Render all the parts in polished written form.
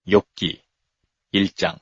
욥기 1장.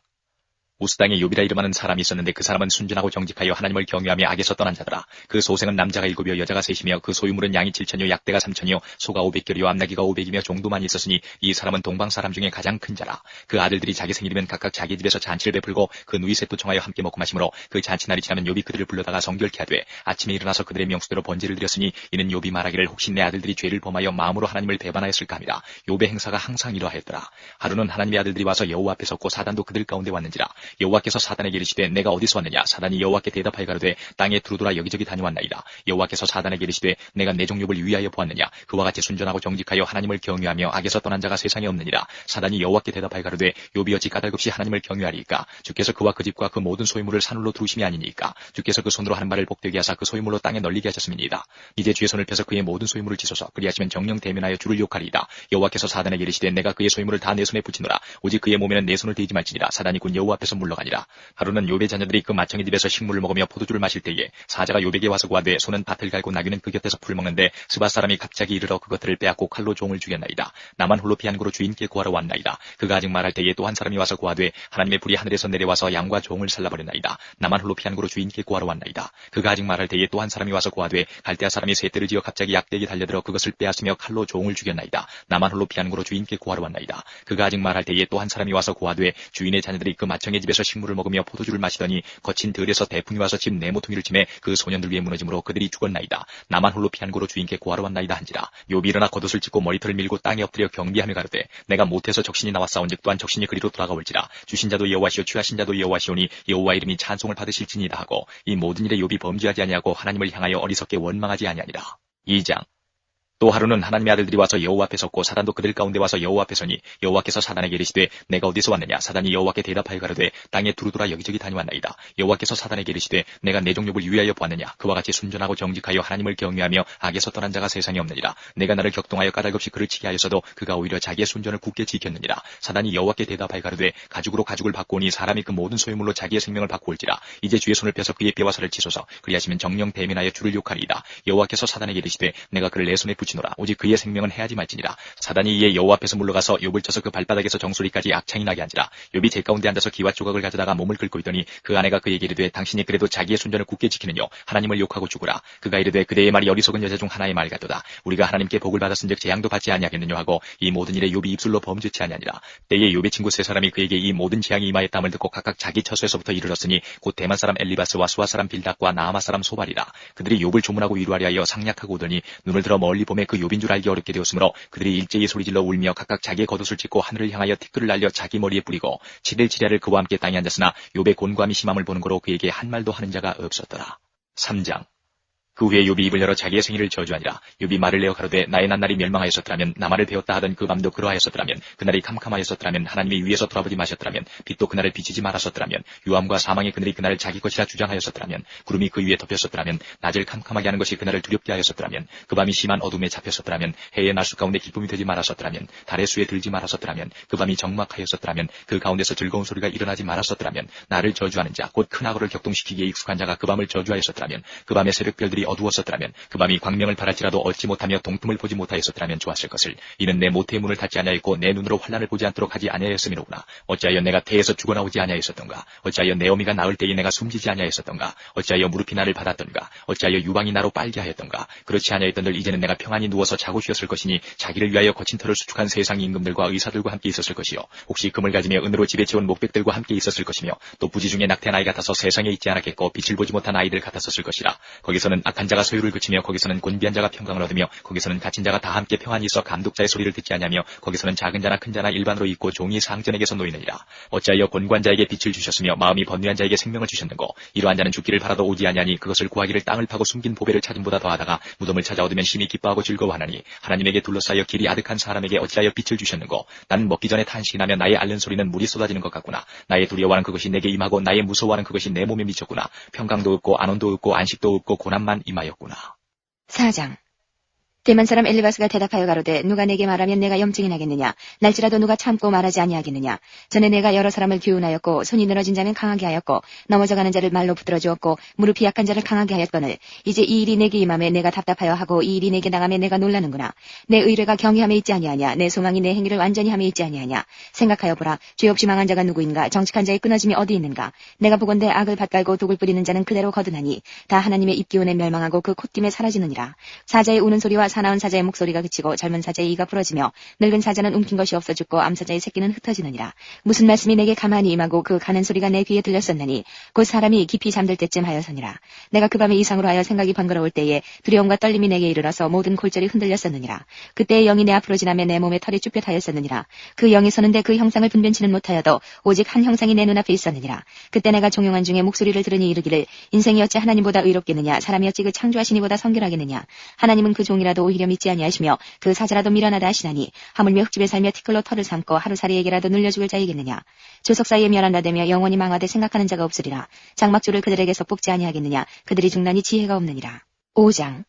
우스 땅에 욥이라 이름하는 사람이 있었는데 그 사람은 순전하고 정직하여 하나님을 경외하며 악에서 떠난 자더라. 그 소생은 남자가 7이요 여자가 3이며 그 소유물은 양이 7천이요 약대가 3천이요 소가 500결이요 암나귀가 500이며 종도 많이 있었으니 이 사람은 동방 사람 중에 가장 큰 자라. 그 아들들이 자기 생일이면 각각 자기 집에서 잔치를 베풀고 그 누이 셋도 청하여 함께 먹고 마시므로 그 잔치날이 지나면 욥이 그들을 불러다가 정결케 하되 아침에 일어나서 그들의 명수대로 번제를 드렸으니 이는 욥이 말하기를 혹시 내 아들들이 죄를 범하여 마음으로 하나님을 배반하였을까 함이라. 욥의 행사가 항상 이러하였더라. 하루는 하나님의 아들들이 와서 여호와 앞에 섰고 사단도 그들 가운데 왔는지라. 여호와께서 사단에게 이르시되 내가 어디서 왔느냐. 사단이 여호와께 대답하여 가로되 땅에 두루두라 여기저기 다녀왔나이다. 여호와께서 사단에게 이르시되 내가 내 종 욥을 위하여 보았느냐. 그와 같이 순전하고 정직하여 하나님을 경외하며 악에서 떠난 자가 세상에 없느니라. 사단이 여호와께 대답하여 가로되 욥이 어찌 까닭없이 하나님을 경외하리이까. 주께서 그와 그 집과 그 모든 소유물을 산울로 두르심이 아니니까. 주께서 그 손으로 하는 말을 복되게 하사 그 소유물로 땅에 널리게 하셨음이니이다. 이제 주의 손을 펴서 그의 모든 소유물을 치소서. 그리하시면 정령 대면하여 주를 욕하리이다. 여호와께서 사단에게 이르시되 내가 그의 소유물을 다 내 손에 붙이노라. 오직 그의 몸에는 내 손을 대지 말지니라. 사단이 곧 여호와 앞에서 물러가니라. 하루는 욥의 자녀들이 그 맏형의 집에서 식물을 먹으며 포도주를 마실 때에 사자가 욥에게 와서 구하되 소는 밭을 갈고 나귀는 그 곁에서 풀을 먹는데 스바 사람이 갑자기 이르러 그것들을 빼앗고 칼로 종을 죽였나이다. 나만 홀로 피한 고로 주인께 구하러 왔나이다. 그가 아직 말할 때에 또 한 사람이 와서 구하되 하나님의 불이 하늘에서 내려와서 양과 종을 살라버렸나이다. 나만 홀로 피한 고로 주인께 구하러 왔나이다. 그가 아직 말할 때에 또 한 사람이 와서 구하되 갈대아 사람이 셋대를 지어 갑자기 약대기 달려들어 그것을 빼앗으며 칼로 종을 죽였나이다. 나만 홀로 피한 고로 주인께 구하러 왔나이다. 그가 아직 말할 때에 또 한 사람이 와서 구하되 주인의 자녀들이 그 맏형의 집에서 식물을 먹으며 포도주를 마시더니 거친 들에서 대풍이 와서 집 내 모퉁이를 치매 그 소년들 위에 무너짐으로 그들이 죽었나이다. 나만 홀로 피한 고로 주인께 구하러 왔나이다 한지라. 욥이 일어나 겉옷을 찢고 머리털을 밀고 땅에 엎드려 경비하며 가로되 내가 못해서 적신이 나왔사온즉 또한 적신이 그리로 돌아가올지라. 주신 자도 여호와시오 취하신 자도 여호와시오니 여호와 이름이 찬송을 받으실지니이다 하고 이 모든 일에 욥이 범죄하지 아니하고 하나님을 향하여 어리석게 원망하지 아니하니라. 2장. 또 하루는 하나님의 아들들이 와서 여호와 앞에 섰고 사단도 그들 가운데 와서 여호와 앞에 서니 여호와께서 사단에게 이르시되 내가 어디서 왔느냐. 사단이 여호와께 대답하여 가로되 땅에 두루두라 여기저기 다녀왔나이다. 여호와께서 사단에게 이르시되 내가 내 종 욥을 위하여 보았느냐. 그와 같이 순전하고 정직하여 하나님을 경외하며 악에서 떠난 자가 세상에 없느니라. 내가 나를 격동하여 까닭없이 그를 치게 하였어도 그가 오히려 자기의 순전을 굳게 지켰느니라. 사단이 여호와께 대답하여 가로되 가죽으로 가죽을 바꾸오니 사람이 그 모든 소유물로 자기의 생명을 바꾸올지라. 이제 주의 손을 펴서 그의 뼈와 살을 치소서. 그리하시면 정령 대면하여 주를 욕하리이다. 여호와께서 사단에게 이르시되 내가 그를 내 손에 붙이노라. 오직 그의 생명은 해하지 말지니라. 사단이 이에 여호와 앞에서 물러가서 욥을 쳐서 그 발바닥에서 정수리까지 악창이 나게 한지라. 욥이 제 가운데 앉아서 기와 조각을 가져다가 몸을 긁고 있더니 그 아내가 그에게 이르되 당신이 그래도 자기의 순전을 굳게 지키느뇨. 하나님을 욕하고 죽으라. 그가 이르되 그대의 말이 어리석은 여자 중 하나의 말 같도다. 우리가 하나님께 복을 받았은즉 재앙도 받지 아니하겠느뇨 하고 이 모든 일에 욥이 입술로 범죄치 아니하니라. 때에 욥의 친구 세 사람이 그에게 이 모든 재앙이 임하였다함을 듣고 각각 자기 처소에서부터 이르렀으니 곧 대만 사람 엘리바스와 수아 사람 빌닷과 나아마 사람 소발이라. 그들이 욥을 조문하고 위로하려 하여 상략하고 오더니 눈을 들어 멀리 보매 그 욥인 줄 알기 어렵게 되었으므로 그들이 일제히 소리질러 울며 각각 자기의 겉옷을 찢고 하늘을 향하여 티끌을 날려 자기 머리에 뿌리고 7일 7야를 그와 함께 땅에 앉았으나 욥의 곤고함이 심함을 보는 거로 그에게 한 말도 하는 자가 없었더라. 3장. 그 후에 욥이 입을 열어 자기의 생일을 저주하니라. 욥이 말을 내어 가로되 나의 난날이 멸망하였었더라면 나말을 배웠다 하던 그 밤도 그러하였었더라면 그날이 캄캄하였었더라면 하나님이 위에서 돌아보지 마셨더라면 빛도 그날을 비치지 말았었더라면 유암과 사망의 그늘이 그날을 자기 것이라 주장하였었더라면 구름이 그 위에 덮였었더라면 낮을 캄캄하게 하는 것이 그날을 두렵게 하였었더라면 그 밤이 심한 어둠에 잡혔었더라면 해의 날수 가운데 기쁨이 되지 말았었더라면 달의 수에 들지 말았었더라면 그 밤이 적막하였었더라면 그 가운데서 즐거운 소리가 일어나지 말았었더라면 나를 저주하는 자 곧 큰 악어를 격동시키기에 익숙한 자가 그 밤을 저주하였었더라면 그 밤의 새벽별들이 어두웠었더라면 그 밤이 광명을 바랄지라도 얻지 못하며 동틈을 보지 못하였었더라면 좋았을 것을. 이는 내 모태의 문을 닫지 아니하였고 내 눈으로 환난을 보지 않도록 하지 아니하였음이로구나. 어찌하여 내가 태에서 죽어나오지 아니하였었던가. 어찌하여 내 어미가 낳을 때에 내가 숨지지 아니하였었던가. 어찌하여 무릎이 나를 받았던가. 어찌하여 유방이 나로 빨게 하였던가. 그렇지 아니하였던들 이제는 내가 평안히 누워서 자고 쉬었을 것이니 자기를 위하여 거친 털을 수축한 세상 임금들과 의사들과 함께 있었을 것이요 혹시 금을 가지며 은으로 집에 채운 목백들과 함께 있었을 것이며 또 부지 중에 낙태한 아이 같아서 세상에 있지 않았겠고 빛을 보지 못한 아이들 같았었을 것이라. 거기서는 악한 자가 소유를 그치며 거기서는 곤비한 자가 평강을 얻으며 거기서는 갇힌 자가 다 함께 평안히 있어 감독자의 소리를 듣지 아니하며 거기서는 작은 자나 큰 자나 일반으로 있고 종이 상전에게서 놓이느니라. 어찌하여 곤고한 자에게 빛을 주셨으며 마음이 번뇌한 자에게 생명을 주셨는고. 이러한 자는 죽기를 바라도 오지 아니하니 그것을 구하기를 땅을 파고 숨긴 보배를 찾음보다 더하다가 무덤을 찾아 얻으면 심히 기뻐하고 즐거워하나니. 하나님에게 둘러싸여 길이 아득한 사람에게 어찌하여 빛을 주셨는고. 나는 먹기 전에 탄식이 나며 나의 앓는 소리는 물이 쏟아지는 것 같구나. 나의 두려워하는 그것이 내게 임하고 나의 무서워하는 그것이 내 몸에 미쳤구나. 평강도 없고 안온도 없고 안식도 없고 고난만 임하였구나. 4장. 대만 사람 엘리바스가 대답하여 가로되 누가 내게 말하면 내가 염증이 나겠느냐. 날지라도 누가 참고 말하지 아니하겠느냐. 전에 내가 여러 사람을 교훈하였고 손이 늘어진 자면 강하게 하였고 넘어져가는 자를 말로 붙들어 주었고 무릎이 약한 자를 강하게 하였거늘 이제 이 일이 내게 임함에 내가 답답하여 하고 이 일이 내게 당함에 내가 놀라는구나. 내 의뢰가 경외함에 있지 아니하냐. 내 소망이 내 행위를 완전히 함에 있지 아니하냐. 생각하여 보라. 죄 없이 망한 자가 누구인가. 정직한 자의 끊어짐이 어디 있는가. 내가 보건대 악을 밭갈고 독을 뿌리는 자는 그대로 거듭나니 다 하나님의 입기운에 멸망하고 그 콧김에 사라지느니라. 사자의 우는 소리와 사나운 사자의 목소리가 그치고 젊은 사자의 이가 부러지며 늙은 사자는 움킨 것이 없어 죽고 암사자의 새끼는 흩어지느니라. 무슨 말씀이 내게 가만히 임하고 그 가는 소리가 내 귀에 들렸었나니 곧 사람이 깊이 잠들 때쯤 하여서니라. 내가 그 밤에 이상으로 하여 생각이 번거로울 때에 두려움과 떨림이 내게 이르러서 모든 골절이 흔들렸었느니라. 그때의 영이 내 앞으로 지나며 내 몸에 털이 쭈뼛하였었느니라. 그 영이 서는데 그 형상을 분변치는 못하여도 오직 한 형상이 내 눈앞에 있었느니라. 그때 내가 종용한 중에 목소리를 들으니 이르기를 인생이 어찌 하나님보다 의롭겠느냐. 사람이 어찌 그 창조하신 이보다 성결하겠느냐. 하나님은 그 종이라도 오히려 믿지 아니하시며 그 사자라도 미련하다 하시나니 하물며 흙집에 살며 티끌로 털을 삼고 하루살이에게라도 눌려 죽을 자이겠느냐. 조석 사이에 멸한다 되며 영원히 망하되 생각하는 자가 없으리라. 장막조를 그들에게서 뽑지 아니하겠느냐. 그들이 중나니 지혜가 없느니라. 5장.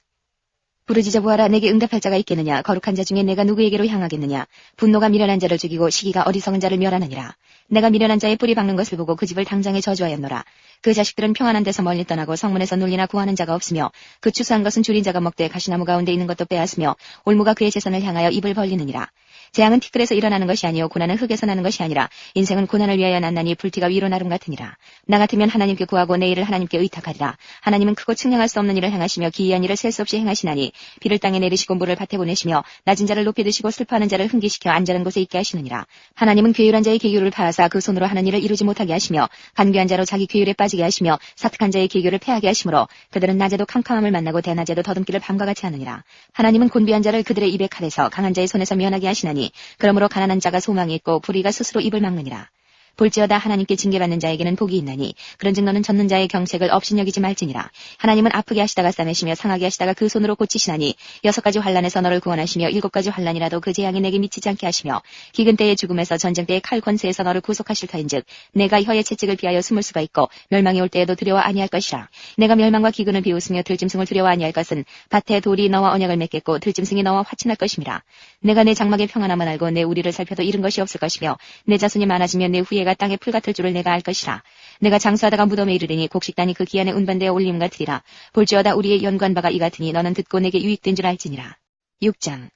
부르짖어 보아라. 내게 응답할 자가 있겠느냐. 거룩한 자 중에 내가 누구에게로 향하겠느냐. 분노가 미련한 자를 죽이고 시기가 어리석은 자를 멸하느니라. 내가 미련한 자의 뿌리 박는 것을 보고 그 집을 당장에 저주하였노라. 그 자식들은 평안한 데서 멀리 떠나고 성문에서 놀리나 구하는 자가 없으며 그 추수한 것은 줄인 자가 먹되 가시나무 가운데 있는 것도 빼앗으며 올무가 그의 재산을 향하여 입을 벌리느니라. 재앙은 티끌에서 일어나는 것이 아니요 고난은 흙에서 나는 것이 아니라 인생은 고난을 위하여 났나니 불티가 위로 나름 같으니라. 나 같으면 하나님께 구하고 내 일을 하나님께 의탁하리라. 하나님은 크고 측량할 수 없는 일을 행하시며 기이한 일을 셀 수 없이 행하시나니 비를 땅에 내리시고 물을 밭에 보내시며 낮은 자를 높이 드시고 슬퍼하는 자를 흥기시켜 안전한 곳에 있게 하시느니라. 하나님은 괴율한 자의 계율을 파하사 그 손으로 하는 일을 이루지 못하게 하시며 간교한 자로 자기 괴율에 빠지게 하시며 사특한 자의 계율을 패하게 하시므로 그들은 낮에도 캄캄함을 만나고 대낮에도 더듬기를 밤과 같이 하느니라. 하나님은 곤비한 자를 그들의 입에 칼에서 강한 자의 손에서 면하게 하시나니 그러므로 가난한 자가 소망이 있고 불의가 스스로 입을 막느니라. 볼지어다 하나님께 징계받는 자에게는 복이 있나니 그런즉 너는 젖는 자의 경책을 업신여기지 말지니라. 하나님은 아프게 하시다가 싸매시며 상하게 하시다가 그 손으로 고치시나니 6가지 환난에서 너를 구원하시며 7가지 환난이라도 그 재앙이 내게 미치지 않게 하시며 기근 때의 죽음에서 전쟁 때의 칼 권세에서 너를 구속하실 터인즉 내가 혀의 채찍을 피하여 숨을 수가 있고 멸망이 올 때에도 두려워 아니할 것이라. 내가 멸망과 기근을 비웃으며 들짐승을 두려워 아니할 것은 밭에 돌이 너와 언약을 맺겠고 들짐승이 너와 화친할 것임이라. 내가 내 장막의 평안함을 알고 내 우리를 살펴도 잃은 것이 없을 것이며 내 자손이 많아지면 내 후예가 땅에 풀 같을 줄을 내가 알 것이라. 내가 장수하다가 무덤에 이르리니 곡식단이 그 기한에 운반되어 올림 같으리라. 볼지어다 우리의 연구한 바가 이 같으니 너는 듣고 내게 유익된 줄 알지니라. 6장.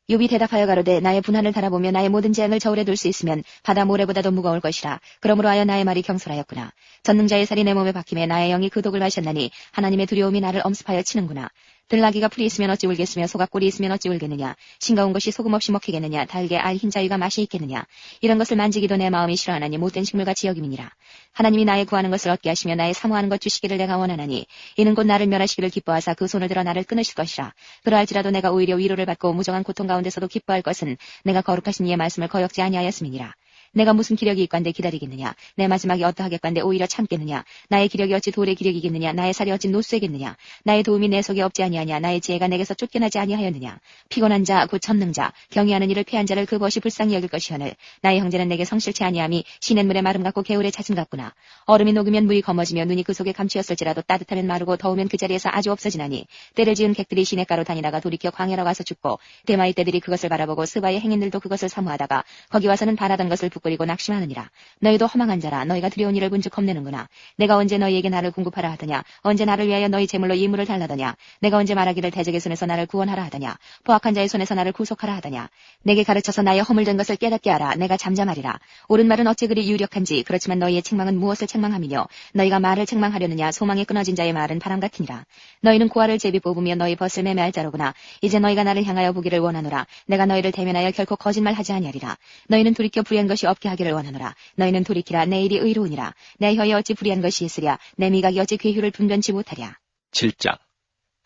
욥이 대답하여 가로되 나의 분한을 달아보며 나의 모든 재앙을 저울에 둘 수 있으면 바다 모래보다도 무거울 것이라. 그러므로 하여 나의 말이 경솔하였구나. 전능자의 살이 내 몸에 박힘에 나의 영이 그 독을 마셨나니 하나님의 두려움이 나를 엄습하여 치는구나. 들나귀가 풀이 있으면 어찌 울겠으며 소가 꼴이 있으면 어찌 울겠느냐. 싱거운 것이 소금 없이 먹히겠느냐. 달게 알 흰자위가 맛이 있겠느냐. 이런 것을 만지기도 내 마음이 싫어하나니 못된 식물같이 여김이니라. 하나님이 나의 구하는 것을 얻게 하시며 나의 사모하는 것 주시기를 내가 원하나니 이는 곧 나를 멸하시기를 기뻐하사 그 손을 들어 나를 끊으실 것이라. 그러할지라도 내가 오히려 위로를 받고 무정한 고통 가운데서도 기뻐할 것은 내가 거룩하신 이의 말씀을 거역지 아니하였음이니라. 내가 무슨 기력이 있관데 기다리겠느냐. 내 마지막이 어떠하겠관데 오히려 참겠느냐. 나의 기력이 어찌 돌의 기력이겠느냐. 나의 살이 어찌 노쇠겠느냐. 나의 도움이 내 속에 없지 아니하냐. 나의 지혜가 내게서 쫓겨나지 아니하였느냐. 피곤한 자 곧 전능자 경외하는 이를 패한 자를 그 벗이 불쌍히 여길 것이오늘 나의 형제는 내게 성실치 아니함이 시냇물의 마름 같고 개울의 잦음 같구나. 얼음이 녹으면 물이 검어지며 눈이 그 속에 감추었을지라도 따뜻하면 마르고 더우면 그 자리에서 아주 없어지나니 때를 지은 객들이 시냇가로 다니다가 돌이켜 광야로 가서 죽고 대마의 떼들이 그것을 바라보고 스바의 행인들도 그것을 사모하다가 거기 와서는 바라던 것을 부끄리고 낙심하느니라. 너희도 허망한 자라. 너희가 두려운 일을 본즉 겁내는구나. 내가 언제 너희에게 나를 공급하라 하더냐. 언제 나를 위하여 너희 제물로 이물을 달라더냐. 내가 언제 말하기를 대적의 손에서 나를 구원하라 하더냐. 포악한 자의 손에서 나를 구속하라 하더냐. 내게 가르쳐서 나의 허물된 것을 깨닫게 하라. 내가 잠잠하리라. 옳은 말은 어찌 그리 유력한지. 그렇지만 너희의 책망은 무엇을 책망함이뇨. 너희가 말을 책망하려느냐. 소망에 끊어진 자의 말은 바람 같으니라. 너희는 고아를 제비 뽑으며 너희 벗을 매매할 자로구나. 이제 너희가 나를 향하여 보기를 원하노라. 내가 너희를 대면하여 결코 거짓말하지 아니하리라. 너희는 돌이켜 불의한 것이 없게 하기를 원하노라. 너희는 돌이키라. 내 일이 의로우니라. 내 혀에 어찌 불의한 것이 있으랴. 내 미각이 어찌 괴휴를 분변치 못하랴. 7장.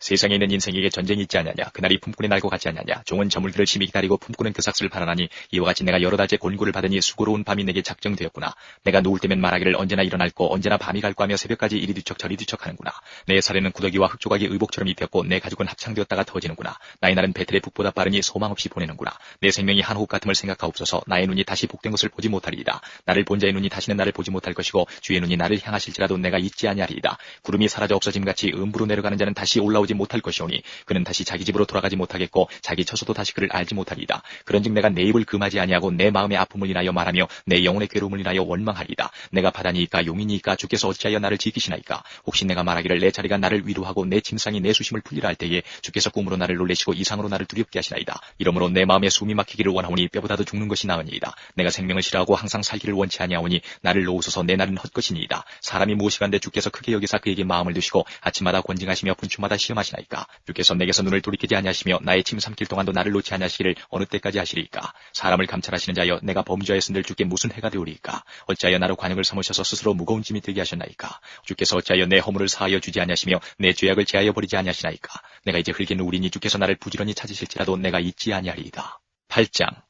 세상에 있는 인생에게 전쟁이 있지 않냐냐. 그날이 품꾼의 날과 같지 않냐냐. 종은 저물들을 심히 기다리고 품꾼은 그 삭슬을 바라나니 이와 같이 내가 여러 달째 권고를 받으니 수고로운 밤이 내게 작정되었구나. 내가 누울 때면 말하기를 언제나 일어날고 언제나 밤이 갈고 하며 새벽까지 이리 뒤척 저리 뒤척 하는구나. 내 살에는 구더기와 흙조각이 의복처럼 입혔고 내 가죽은 합창되었다가 터지는구나. 나의 날은 배틀의 북보다 빠르니 소망 없이 보내는구나. 내 생명이 한 호흡 같음을 생각하옵소서. 나의 눈이 다시 복된 것을 보지 못하리이다. 나를 본 자의 눈이 다시는 나를 보지 못할 것이고 주의 눈이 나를 향하실지라도 내가 잊지 아니하리이다. 구름이 사라져 없어짐같이 음부로 내려가는 자는 다시 올라오지 돌아보지 못할 것이오니 그는 다시 자기 집으로 돌아가지 못하겠고 자기 처소도 다시 그를 알지 못하리이다. 그런즉 내가 내 입을 금하지 아니하고 내 마음의 아픔을 인하여 말하며 내 영혼의 괴로움을 인하여 원망하리이다. 내가 바다니이까 용이니이까 주께서 어찌하여 나를 지키시나이까. 혹시 내가 말하기를 내 자리가 나를 위로하고 내 침상이 내 수심을 풀리라 할 때에 주께서 꿈으로 나를 놀래시고 이상으로 나를 두렵게 하시나이다. 이러므로 내 마음에 숨이 막히기를 원하오니 뼈보다도 죽는 것이 나으니이다. 내가 생명을 싫어하고 항상 살기를 원치 아니하오니 나를 놓으소서. 내 날은 헛것이니이다. 사람이 무엇이간데 주께서 크게 여기사 그에게 마음을 두시고 아침마다 권징하시며 분추마다 시험하시나이까. 주께서 내게서 눈을 돌이키지 아니하시며 나의 침 삼킬 동안도 나를 놓지 아니하시기를 어느 때까지 하시리이까. 사람을 감찰하시는 자여 내가 범죄하였은들 주께 무슨 해가 되오리이까. 어찌하여 나로 관역을 삼으셔서 스스로 무거운 짐이 되게 하셨나이까. 주께서 어찌하여 내 허물을 사하여 주지 아니하시며 내 죄악을 제하여 버리지 아니하시나이까. 내가 이제 흙에 누우리니 주께서 나를 부지런히 찾으실지라도 내가 잊지 아니하리이다. 8장.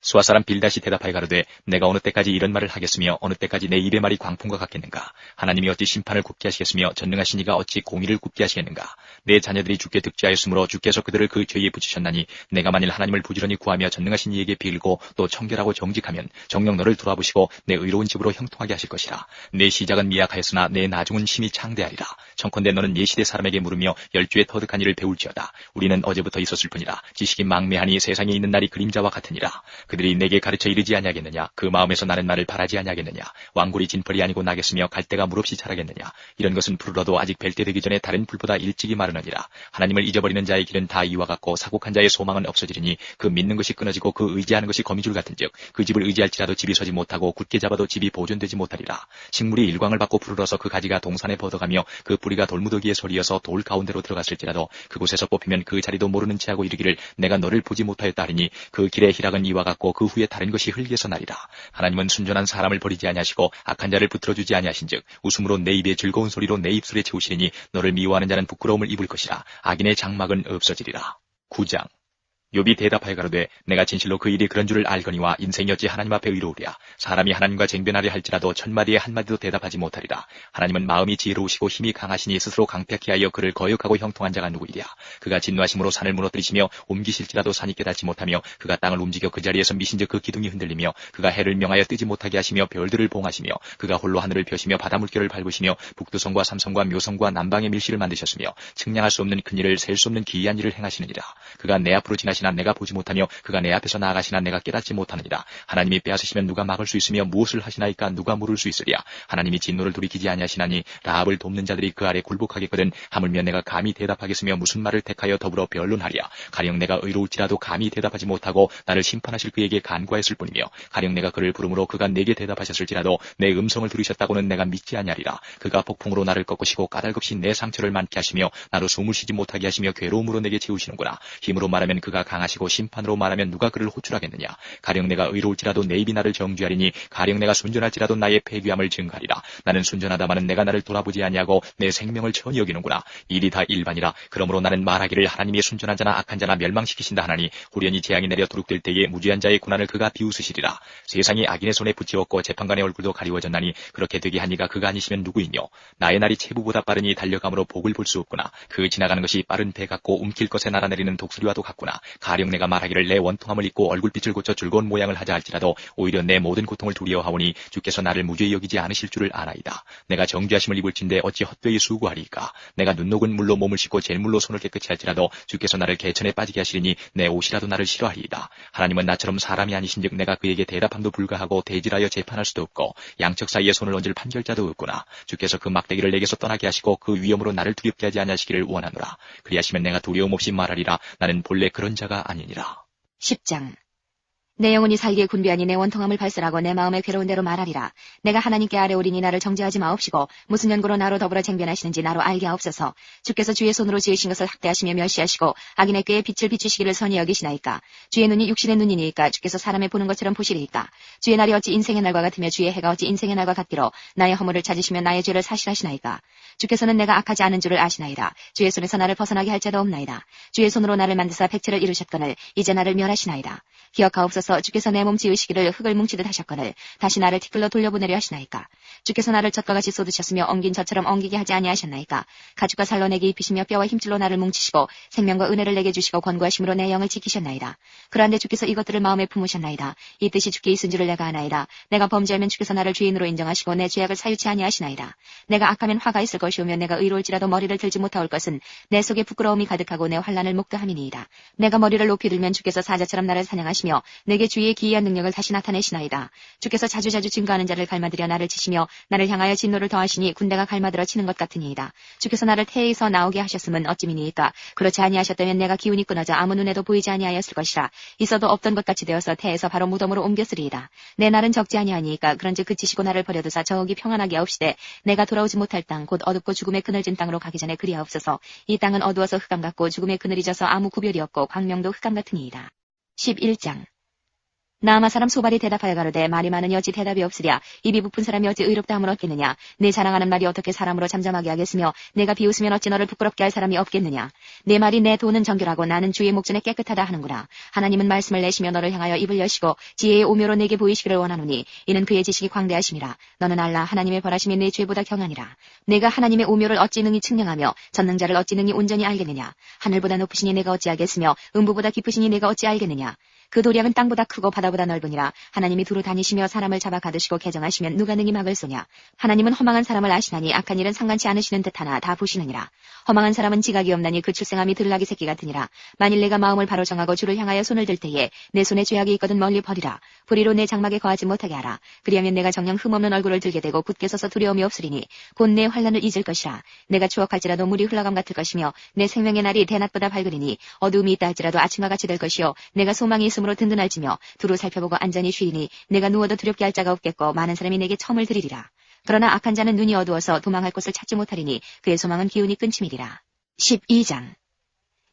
수아 사람 빌닷이 대답하여 가로되 내가 어느 때까지 이런 말을 하겠으며 어느 때까지 내 입의 말이 광풍과 같겠는가. 하나님이 어찌 심판을 굽게 하시겠으며 전능하신 이가 어찌 공의를 굽게 하시겠는가. 내 자녀들이 주께 득죄하였으므로 주께서 그들을 그 죄에 붙이셨나니 내가 만일 하나님을 부지런히 구하며 전능하신 이에게 빌고 또 청결하고 정직하면 정녕 너를 돌아보시고 내 의로운 집으로 형통하게 하실 것이라. 내 시작은 미약하였으나 내 나중은 심히 창대하리라. 청컨대 너는 예시대 사람에게 물으며 열주에 터득한 일을 배울지어다. 우리는 어제부터 있었을 뿐이라. 지식이 망매하니 세상에 있는 날이 그림자와 같으니라. 그들이 내게 가르쳐 이르지 아니하겠느냐. 그 마음에서 나는 말을 바라지 아니하겠느냐. 왕굴이 진펄이 아니고 나겠으며 갈대가 물없이 자라겠느냐. 이런 것은 푸르러도 아직 벨 때 되기 전에 다른 풀보다 일찍이 마르느니라. 하나님을 잊어버리는 자의 길은 다 이와 같고 사곡한 자의 소망은 없어지리니 그 믿는 것이 끊어지고 그 의지하는 것이 거미줄 같은즉 그 집을 의지할지라도 집이 서지 못하고 굳게 잡아도 집이 보존되지 못하리라. 식물이 일광을 받고 푸르러서 그 가지가 동산에 뻗어가며 그 뿌리가 돌무더기에 서리어서 돌 가운데로 들어갔을지라도 그곳에서 뽑히면 그 자리도 모르는 채하고 이르기를 내가 너를 보지 못하였다 하리니 그 길의 희락은 이와 같고 그 후에 다른 것이 흙에서 나리라. 하나님은 순전한 사람을 버리지 아니하시고 악한 자를 붙들어주지 아니하신즉 웃음으로 내 입에 즐거운 소리로 내 입술에 채우시리니 너를 미워하는 자는 부끄러움을 입을 것이라. 악인의 장막은 없어지리라. 9장. 욥이 대답하여 가로되 내가 진실로 그 일이 그런 줄을 알거니와 인생이 어찌 하나님 앞에 의로우랴. 사람이 하나님과 쟁변하려 할지라도 천마디에 한마디도 대답하지 못하리라. 하나님은 마음이 지혜로우시고 힘이 강하시니 스스로 강팍히 하여 그를 거역하고 형통한 자가 누구이랴. 그가 진노하심으로 산을 무너뜨리시며 옮기실지라도 산이 깨닫지 못하며 그가 땅을 움직여 그 자리에서 미신즉 그 기둥이 흔들리며 그가 해를 명하여 뜨지 못하게 하시며 별들을 봉하시며 그가 홀로 하늘을 펴시며 바다 물결을 밟으시며 북두성과 삼성과 묘성과 남방의 밀실을 만드셨으며 측량할 수 없는 큰 일을 셀 수 없는 기이한 일을 행하시느니라. 그가 내 앞으로 지나시나 내가 보지 못하며 그가 내 앞에서 나아가시나 내가 깨닫지 못하느니라. 하나님이 빼앗으시면 누가 막을 수 있으며 무엇을 하시나이까 누가 물을 수 있으랴. 하나님이 진노를 돌이키지 아니하시나니 라합을 돕는 자들이 그 아래 굴복하겠거든. 하물며 내가 감히 대답하겠으며 무슨 말을 택하여 더불어 변론하랴. 가령 내가 의로울지라도 감히 대답하지 못하고 나를 심판하실 그에게 간구하였을 뿐이며 가령 내가 그를 부르므로 그가 내게 대답하셨을지라도 내 음성을 들으셨다고는 내가 믿지 아니하리라. 그가 폭풍으로 나를 꺾으시고 까닭없이 내 상처를 많게 하시며 나로 숨을 쉬지 못하게 하시며 괴로움으로 내게 채우시는구나. 힘으로 말하면 그가 강하시고 심판으로 말하면 누가 그를 호출하겠느냐. 가령 내가 의로울지라도 내 입이 나를 정죄하리니 가령 내가 순전할지라도 나의 폐귀함을 증가하리라. 나는 순전하다마는 내가 나를 돌아보지 아니하고 내 생명을 천히 여기는구나. 일이 다 일반이라. 그러므로 나는 말하기를 하나님이 순전한 자나 악한 자나 멸망시키신다 하나니 후련히 재앙이 내려 두룩될 때에 무죄한 자의 고난을 그가 비웃으시리라. 세상이 악인의 손에 붙이었고 재판관의 얼굴도 가리워졌나니 그렇게 되게 한 이가 그가 아니시면 누구이뇨. 나의 날이 체부보다 빠르니 달려감으로 복을 볼 수 없구나. 그 지나가는 것이 빠른 배 같고 움킬 것에 날아내리는 독수리와도 같구나. 가령 내가 말하기를 내 원통함을 잊고 얼굴빛을 고쳐 즐거운 모양을 하자 할지라도 오히려 내 모든 고통을 두려워하오니 주께서 나를 무죄히 여기지 않으실 줄을 아나이다. 내가 정죄하심을 입을진데 어찌 헛되이 수고하리이까. 내가 눈 녹은 물로 몸을 씻고 잿물로 손을 깨끗이 할지라도 주께서 나를 개천에 빠지게 하시리니 내 옷이라도 나를 싫어하리이다. 하나님은 나처럼 사람이 아니신즉 내가 그에게 대답함도 불가하고 대질하여 재판할 수도 없고 양측 사이에 손을 얹을 판결자도 없구나. 주께서 그 막대기를 내게서 떠나게 하시고 그 위엄으로 나를 두렵게 하지 아니하시기를 원하노라. 그리하시면 내가 두려움 없이 말하리라. 나는 본래 그런 자가 아니니라. 10장. 내 영혼이 살기에 군비하니 내 원통함을 발설하고 내 마음에 괴로운 대로 말하리라. 내가 하나님께 아뢰오리니 나를 정죄하지 마옵시고 무슨 연고로 나로 더불어 쟁변하시는지 나로 알게 하옵소서. 주께서 주의 손으로 지으신 것을 학대하시며 멸시하시고 악인의 꾀에 빛을 비추시기를 선히 여기시나이까. 주의 눈이 육신의 눈이니이까 주께서 사람의 보는 것처럼 보시리이까. 주의 날이 어찌 인생의 날과 같으며 주의 해가 어찌 인생의 날과 같기로 나의 허물을 찾으시며 나의 죄를 사실하시나이까. 주께서는 내가 악하지 않은 줄을 아시나이다. 주의 손에서 나를 벗어나게 할 자도 없나이다. 주의 손으로 나를 만드사 백체를 이루셨거늘 이제 나를 멸하시나이다. 기억하옵소서. 여호와께서 주께서 내 몸 지으시기를 흙을 뭉치듯 하셨거늘 다시 나를 티끌로 돌려보내려 하시나이까. 주께서 나를 젖과 같이 쏟으셨으며 엉긴 젖처럼 엉기게 하지 아니하셨나이까. 가죽과 살로 내게 입히시며 뼈와 힘줄로 나를 뭉치시고 생명과 은혜를 내게 주시고 권고하심으로 내 영을 지키셨나이다. 그런데 주께서 이것들을 마음에 품으셨나이다. 이 뜻이 주께 있은 줄을 내가 아나이다. 내가 범죄하면 주께서 나를 죄인으로 인정하시고 내 죄악을 사유치 아니하시나이다. 내가 악하면 화가 있을 것이오며 내가 의로울지라도 머리를 들지 못하올 것은 내 속에 부끄러움이 가득하고 내 환난을 목도함이니이다. 내가 머리를 높이 들면 주께서 사자처럼 나를 사냥하시며 내게 주의의 기이한 능력을 다시 나타내시나이다. 주께서 자주자주 증거하는 자를 갈마들여 나를 치시며 나를 향하여 진노를 더하시니 군대가 갈마들어 치는 것 같으니이다. 주께서 나를 태에서 나오게 하셨음은 어찌미니이까. 그렇지 아니하셨다면 내가 기운이 끊어져 아무 눈에도 보이지 아니하였을 것이라. 있어도 없던 것 같이 되어서 태에서 바로 무덤으로 옮겼으리이다. 내 날은 적지 아니하니이까. 그런즉 그치시고 나를 버려두사 저기 평안하게 하옵시되 내가 돌아오지 못할 땅 곧 어둡고 죽음의 그늘진 땅으로 가기 전에 그리하옵소서. 이 땅은 어두워서 흑암 같고 죽음의 그늘이 져서 아무 구별이 없고 광명도 흑암 같으니이다. 11장 나아마 사람 소발이 대답하여 가로되 말이 많으니 어찌 대답이 없으랴. 입이 부푼 사람이 어찌 의롭다함을 얻겠느냐. 내 자랑하는 말이 어떻게 사람으로 잠잠하게 하겠으며 내가 비웃으면 어찌 너를 부끄럽게 할 사람이 없겠느냐. 내 말이 내 돈은 정결하고 나는 주의 목전에 깨끗하다 하는구나. 하나님은 말씀을 내시며 너를 향하여 입을 여시고 지혜의 오묘로 내게 보이시기를 원하노니 이는 그의 지식이 광대하심이라. 너는 알라. 하나님의 벌하심이 내 죄보다 경하니라. 내가 하나님의 오묘를 어찌 능히 측량하며 전능자를 어찌 능히 온전히 알겠느냐. 하늘보다 높으시니 내가 어찌 알겠으며 음부보다 깊으시니 내가 어찌 알겠느냐. 그 도량은 땅보다 크고 바다보다 넓으니라. 하나님이 두루 다니시며 사람을 잡아 가두시고 개정하시면 누가 능히 막을 소냐. 하나님은 허망한 사람을 아시나니 악한 일은 상관치 않으시는 듯하나 다 보시느니라. 허망한 사람은 지각이 없나니 그 출생함이 들락이 새끼 같으니라. 만일 내가 마음을 바로 정하고 주를 향하여 손을 들 때에 내 손에 죄악이 있거든 멀리 버리라. 불의로 내 장막에 거하지 못하게 하라. 그리하면 내가 정녕 흠없는 얼굴을 들게 되고 굳게 서서 두려움이 없으리니 곧 내 환난을 잊을 것이라. 내가 추억할지라도 물이 흘러감 같을 것이며 내 생명의 날이 대낮보다 밝으리니 어두움이 있다 할지라도 아침과 같이 될 것이요 내가 소망이 있으므로 든든할지며 두루 살펴보고 안전히 쉬리니 내가 누워도 두렵게 할 자가 없겠고 많은 사람이 내게 첨을 들이리라. 그러나 악한 자는 눈이 어두워서 도망할 곳을 찾지 못하리니 그의 소망은 기운이 끊침이리라. 12장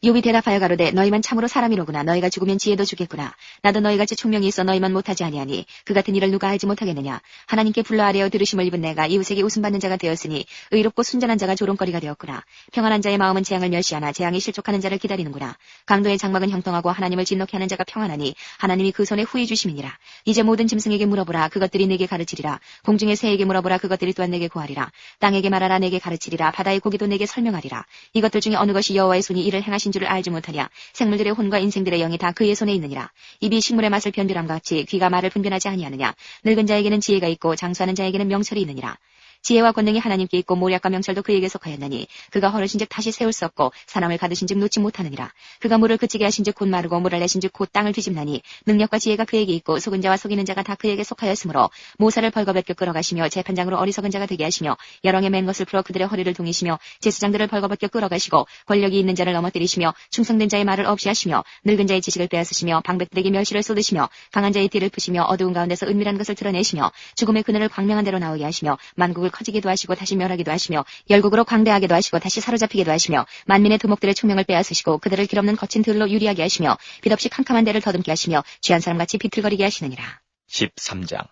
욥이 대답하여 가로되 너희만 참으로 사람이로구나. 너희가 죽으면 지혜도 주겠구나. 나도 너희같이 총명이 있어 너희만 못하지 아니하니 그 같은 일을 누가 알지 못하겠느냐. 하나님께 불러 아뢰어 들으심을 입은 내가 이웃에게 웃음받는 자가 되었으니 의롭고 순전한 자가 조롱거리가 되었구나. 평안한 자의 마음은 재앙을 멸시하나 재앙이 실족하는 자를 기다리는구나. 강도의 장막은 형통하고 하나님을 진노케 하는 자가 평안하니 하나님이 그 손에 후히 주심이니라. 이제 모든 짐승에게 물어보라. 그것들이 내게 가르치리라. 공중의 새에게 물어보라. 그것들이 또한 내게 구하리라. 땅에게 말하라. 내게 가르치리라. 바다의 고기도 내게 설명하리라. 이것들 중에 어느 것이 여호와의 손이 이를 행하신 줄을 알지 못하랴. 생물들의 혼과 인생들의 영이 다 그의 손에 있느니라. 입이 식물의 맛을 변별함 같이 귀가 말을 분별하지 아니하느냐. 늙은 자에게는 지혜가 있고 장수하는 자에게는 명철이 있느니라. 지혜와 권능이 하나님께 있고 모략과 명철도 그에게 속하였나니 그가 허르신즉 다시 세울 수 없고 사람을 가두신즉 놓지 못하느니라. 그가 물을 그치게 하신즉 곧 마르고 물을 내신즉 곧 땅을 뒤집나니 능력과 지혜가 그에게 있고 속은 자와 속이는 자가 다 그에게 속하였으므로 모사를 벌거벗겨 끌어가시며 재판장으로 어리석은 자가 되게 하시며 여렁에 맨 것을 풀어 그들의 허리를 동이시며 제사장들을 벌거벗겨 끌어가시고 권력이 있는 자를 넘어뜨리시며 충성된 자의 말을 없이 하시며 늙은 자의 지식을 빼앗으시며 방백들에게 멸시를 쏟으시며 강한 자의 뒤를 푸시며 어두운 가운데서 은밀한 것을 드러내시며 죽음의 그늘을 광명한 대로 나오게 하시며 만국을 커지게도 하시고 다시 멸하기도 하시며 열국으로 광대하게도 하시고 다시 사로잡히게도 하시며 만민의 두목들의 총명을 빼앗으시고 그들을 길없는 거친 들로 유리하게 하시며 빛없이 캄캄한 데를 더듬게 하시며 취한 사람같이 비틀거리게 하시느니라. 13장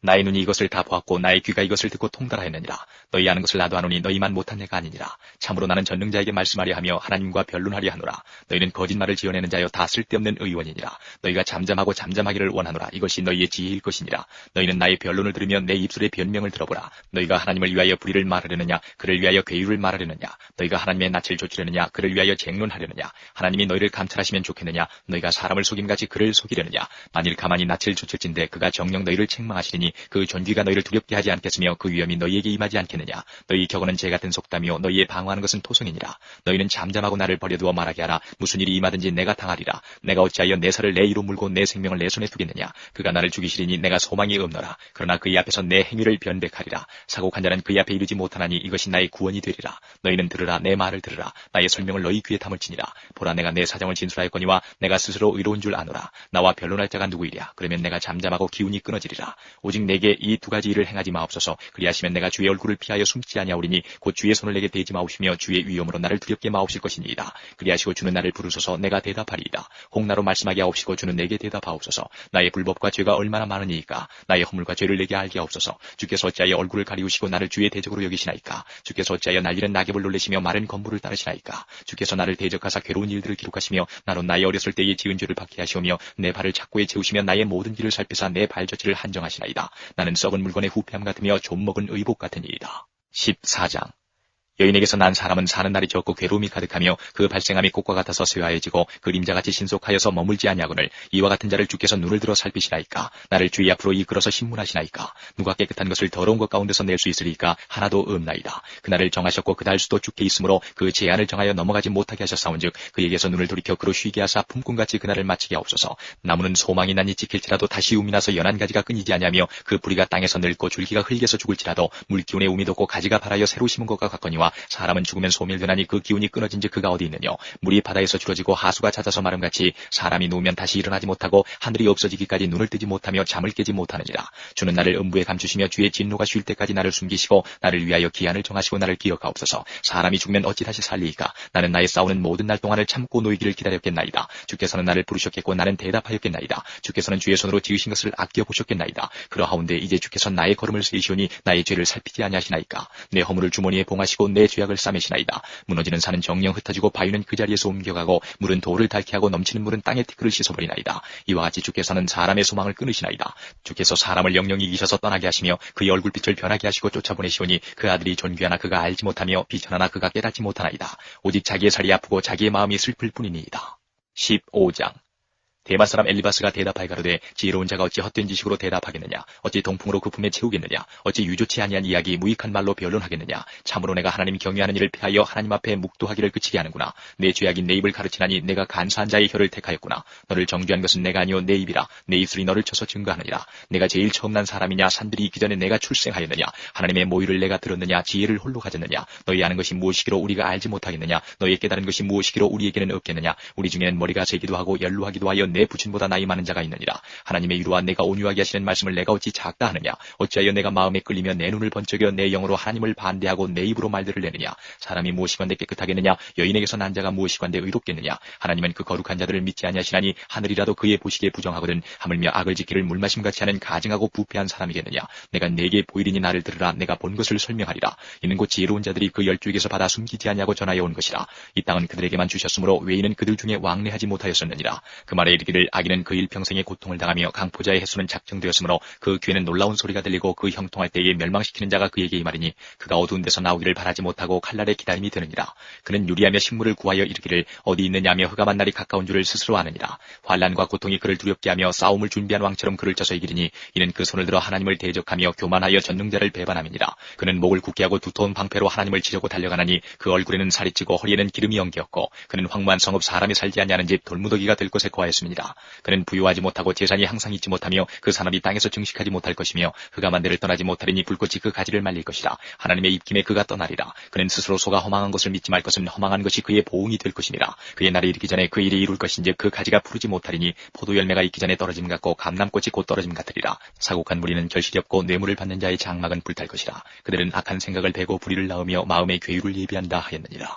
나의 눈이 이것을 다 보았고 나의 귀가 이것을 듣고 통달하였느니라. 너희 아는 것을 나도 아노니 너희만 못한 내가 아니니라. 참으로 나는 전능자에게 말씀하려 하며 하나님과 변론하려 하노라. 너희는 거짓말을 지어내는 자여 다 쓸데없는 의원이니라. 너희가 잠잠하고 잠잠하기를 원하노라. 이것이 너희의 지혜일 것이니라. 너희는 나의 변론을 들으며 내 입술의 변명을 들어보라. 너희가 하나님을 위하여 불의를 말하려느냐 그를 위하여 괴유를 말하려느냐. 너희가 하나님의 낯을 조치려느냐 그를 위하여 쟁론하려느냐. 하나님이 너희를 감찰하시면 좋겠느냐 너희가 사람을 속임같이 그를 속이려느냐. 만일 가만히 낯을 조칠진대 그가 정녕 너희를 책망하시리니 그 존귀가 너희를 두렵게 하지 않겠으며 그 위험이 너희에게 임하지 않겠느냐. 너희 격언은 재 같은 속담이요 너희의 방어하는 것은 토성이니라. 너희는 잠잠하고 나를 버려두어 말하게 하라. 무슨 일이 임하든지 내가 당하리라. 내가 어찌하여 내 살을 내 이로 물고 내 생명을 내 손에 두겠느냐. 그가 나를 죽이시리니 내가 소망이 없노라. 그러나 그의 앞에서 내 행위를 변백하리라. 사곡한 자는 그의 앞에 이르지 못하나니 이것이 나의 구원이 되리라. 너희는 들으라. 내 말을 들으라. 나의 설명을 너희 귀에 담을지니라. 보라 내가 내 사정을 진술하였거니와 내가 스스로 의로운 줄 아노라. 나와 변론할 자가 누구이랴. 그러면 내가 잠잠하고 기운이 끊어지리라. 오직 오직 내게 이 두 가지 일을 행하지 마옵소서. 그리하시면 내가 주의 얼굴을 피하여 숨지 아니하오리니 곧 주의 손을 내게 대지 마옵시며 주의 위엄으로 나를 두렵게 마옵실 것이니이다. 그리하시고 주는 나를 부르소서. 내가 대답하리이다. 혹 나로 말씀하게 하옵시고 주는 내게 대답하옵소서. 나의 불법과 죄가 얼마나 많으니이까. 나의 허물과 죄를 내게 알게 하옵소서. 주께서 어찌하여 얼굴을 가리우시고 나를 주의 대적으로 여기시나이까. 주께서 어찌하여 날리는 낙엽을 놀리시며 마른 건물을 따르시나이까. 주께서 나를 대적하사 괴로운 일들을 기록하시며 나로 나의 어렸을 때에 지은 죄를 받게 하시오며 내 발을 착고에 채우시며 나의 모든 길을 살피사 내 발저지를 한정하시나이다. 나는 썩은 물건의 후패함 같으며 좀 먹은 의복 같으니이다. 14장. 여인에게서 난 사람은 사는 날이 적고 괴로움이 가득하며 그 발생함이 꽃과 같아서 쇠하여지고 그림자같이 신속하여서 머물지 아니하거늘 이와 같은 자를 주께서 눈을 들어 살피시나이까. 나를 주의 앞으로 이끌어서 신문하시나이까. 누가 깨끗한 것을 더러운 것 가운데서 낼 수 있으리까. 하나도 없나이다. 그날을 정하셨고 그 달수도 주께 있으므로 그 제한을 정하여 넘어가지 못하게 하셨사온즉 그에게서 눈을 돌이켜 그로 쉬게 하사 품꾼같이 그날을 마치게 하옵소서. 나무는 소망이 나니 지킬지라도 다시 움이 나서 연한 가지가 끊이지 아니하며 그 뿌리가 땅에서 늙고 줄기가 흙에서 죽을지라도 물기운에 움이 돋고 가지가 발하여 새로 심은 것과 같거니와 사람은 죽으면 소멸되나니 그 기운이 끊어진즉 그가 어디 있느냐. 물이 바다에서 줄어지고 하수가 잦아서 마름같이 사람이 누우면 다시 일어나지 못하고 하늘이 없어지기까지 눈을 뜨지 못하며 잠을 깨지 못하느니라. 주는 나를 음부에 감추시며 주의 진노가 쉴 때까지 나를 숨기시고 나를 위하여 기한을 정하시고 나를 기억하옵소서. 사람이 죽으면 어찌 다시 살리이까. 나는 나의 싸우는 모든 날 동안을 참고 놓이기를 기다렸겠나이다. 주께서는 나를 부르셨겠고 나는 대답하였겠나이다. 주께서는 주의 손으로 지으신 것을 아껴보셨겠나이다. 그러하온데 이제 주께서 나의 걸음을 세시오니 나의 죄를 살피지 아니하시나이까. 내 허물을 주머니에 봉하시고 내 죄악을 싸매시나이다. 무너지는 산은 정령 흩어지고 바위는 그 자리에서 옮겨가고 물은 돌을 닳게 하고 넘치는 물은 땅의 티끌을 씻어버리나이다. 이와 같이 주께서는 사람의 소망을 끊으시나이다. 주께서 사람을 영영 이기셔서 떠나게 하시며 그의 얼굴빛을 변하게 하시고 쫓아보내시오니 그 아들이 존귀하나 그가 알지 못하며 비천하나 그가 깨닫지 못하나이다. 오직 자기의 살이 아프고 자기의 마음이 슬플 뿐이니이다. 15장. 대만 사람 엘리바스가 대답하여 가로되 지혜로운 자가 어찌 헛된 지식으로 대답하겠느냐. 어찌 동풍으로 그 품에 채우겠느냐. 어찌 유조치 아니한 이야기 무익한 말로 변론하겠느냐. 참으로 내가 하나님 경외하는 일을 피하여 하나님 앞에 묵도하기를 그치게 하는구나. 내 죄악인 내 입을 가르치나니 내가 간사한 자의 혀를 택하였구나. 너를 정죄한 것은 내가 아니오 내 입이라. 내 입술이 너를 쳐서 증거하느니라. 내가 제일 처음 난 사람이냐. 산들이 있기 전에 내가 출생하였느냐. 하나님의 모의를 내가 들었느냐. 지혜를 홀로 가졌느냐. 너희 아는 것이 무엇이기로 우리가 알지 못하겠느냐. 너희 깨달은 것이 무엇이기로 우리에게는 없겠느냐. 우리 중에는 머리가 세기도 하고 연루하기도 하여 내 부친보다 나이 많은 자가 있느니라. 하나님의 위로와 내가 온유하게 하시는 말씀을 내가 어찌 작다 하느냐. 어찌하여 내가 마음에 끌리며 내 눈을 번쩍여 내 영으로 하나님을 반대하고 내 입으로 말들을 내느냐. 사람이 무엇이건대 깨끗하겠느냐. 여인에게서 난 자가 무엇이건대 의롭겠느냐. 하나님은 그 거룩한 자들을 믿지 아니하시나니 하늘이라도 그의 보시기에 부정하거든. 하물며 악을 지키를 물마심같이 하는 가증하고 부패한 사람이겠느냐. 내가 네게 보이리니 나를 들으라. 내가 본 것을 설명하리라. 이는 곧 지혜로운 자들이 그 열주에게서 받아 숨기지 아니하고 전하여 온 것이라. 이 땅은 그들에게만 주셨으므로 외인은 그들 중에 왕래하지 못하였었느니라. 그 말에 이르기를 악인은 그 일평생의 고통을 당하며 강포자의 횟수는 작정되었으므로 그 귀에는 놀라운 소리가 들리고 그 형통할 때에 멸망시키는 자가 그에게 임하리니 그가 어두운 데서 나오기를 바라지 못하고 칼날의 기다림이 되느니라. 그는 유리하며 식물을 구하여 이르기를 어디 있느냐며 흑암한 날이 가까운 줄을 스스로 아느니라. 환난과 고통이 그를 두렵게 하며 싸움을 준비한 왕처럼 그를 쳐서 이기리니 이는 그 손을 들어 하나님을 대적하며 교만하여 전능자를 배반함이니라. 그는 목을 굳게 하고 두터운 방패로 하나님을 치려고 달려가나니 그 얼굴에는 살이 찌고 허리에는 기름이 엉겼고 그는 황무한 성읍 사람이 살지 아니하는 집 돌무더기가 될 곳에 거하였습니다. 그는 부유하지 못하고 재산이 항상 있지 못하며 그 산업이 땅에서 증식하지 못할 것이며 흑암한 데를 떠나지 못하리니 불꽃이 그 가지를 말릴 것이라. 하나님의 입김에 그가 떠나리라. 그는 스스로 속아 허망한 것을 믿지 말 것은 허망한 것이 그의 보응이 될 것이니라. 그의 날이 이르기 전에 그 일이 이룰 것인지 그 가지가 푸르지 못하리니 포도 열매가 익기 전에 떨어짐 같고 감람꽃이 곧 떨어짐 같으리라. 사곡한 무리는 결실이 없고 뇌물을 받는 자의 장막은 불탈 것이라. 그들은 악한 생각을 베고 불의를 낳으며 마음의 괴유를 예비한다 하였느니라.